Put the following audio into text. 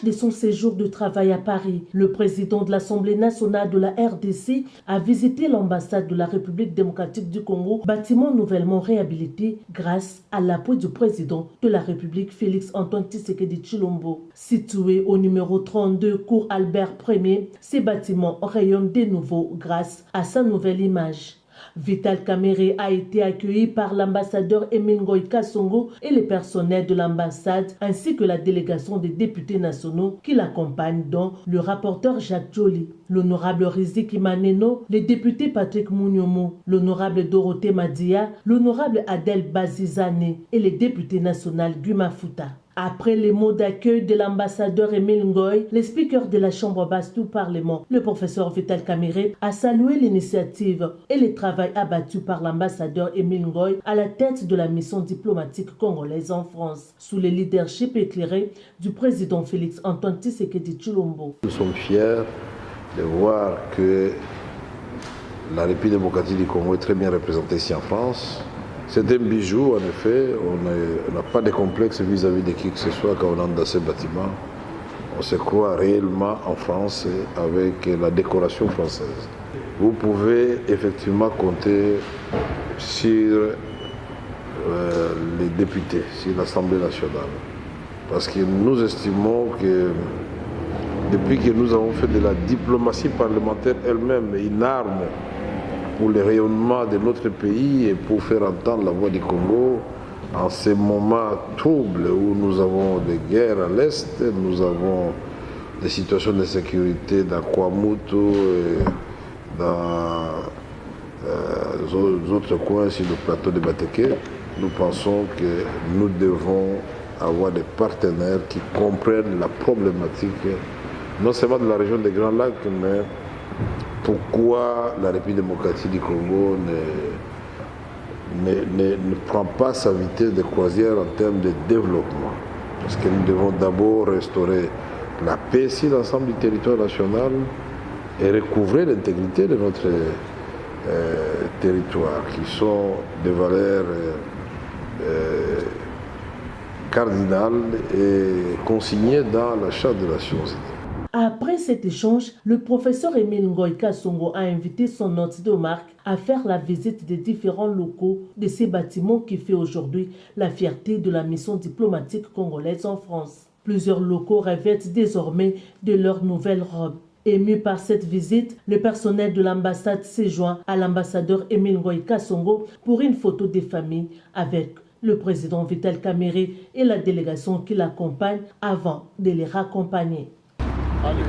marge de son séjour de travail à Paris, le président de l'Assemblée nationale de la RDC a visité l'ambassade de la République démocratique du Congo, bâtiment nouvellement réhabilité grâce à l'appui du président de la République Félix Antoine Tshisekedi Tshilombo. Situé au numéro 32 cours Albert Ier, ces bâtiments rayonnent de nouveau grâce à sa nouvelle image. Vital Kamerhe a été accueilli par l'ambassadeur Emile Ngoï Kasongo et les personnels de l'ambassade ainsi que la délégation des députés nationaux qui l'accompagnent, dont le rapporteur Jacques Joly, l'honorable Riziki Maneno, le député Patrick Mouniomo, l'honorable Dorothée Madia, l'honorable Adel Bazizane et le député national Guma Futa. Après les mots d'accueil de l'ambassadeur Emile Ngoï, le speaker de la Chambre basse du Parlement, le professeur Vital Kamerhe, a salué l'initiative et le travail abattu par l'ambassadeur Emile Ngoï à la tête de la mission diplomatique congolaise en France, sous le leadership éclairé du président Félix Antoine Tshisekedi Tshilombo. Nous sommes fiers de voir que la République démocratique du Congo est très bien représentée ici en France. C'est un bijou, en effet. On n'a pas de complexe vis-à-vis de qui que ce soit quand on entre dans ce bâtiment. On se croit réellement en France avec la décoration française. Vous pouvez effectivement compter sur les députés, sur l'Assemblée nationale. Parce que nous estimons que depuis que nous avons fait de la diplomatie parlementaire elle-même une arme pour le rayonnement de notre pays et pour faire entendre la voix du Congo en ces moments troubles où nous avons des guerres à l'Est, nous avons des situations de sécurité dans Kwamutu et dans autres coins sur le plateau de Bateke. Nous pensons que nous devons avoir des partenaires qui comprennent la problématique non seulement de la région des Grands Lacs, mais pourquoi la République démocratique du Congo ne prend pas sa vitesse de croisière en termes de développement. Parce que nous devons d'abord restaurer la paix sur l'ensemble du territoire national et recouvrer l'intégrité de notre territoire, qui sont des valeurs cardinales et consignées dans la Charte des Nations Unies. Après cet échange, le professeur Emile Ngoï Kasongo a invité son hôte de marque à faire la visite des différents locaux de ces bâtiments qui fait aujourd'hui la fierté de la mission diplomatique congolaise en France. Plusieurs locaux revêtent désormais de leur nouvelle robe. Ému par cette visite, le personnel de l'ambassade s'est joint à l'ambassadeur Emile Ngoï Kasongo pour une photo des familles avec le président Vital Kamerhe et la délégation qui l'accompagne avant de les raccompagner. Allez,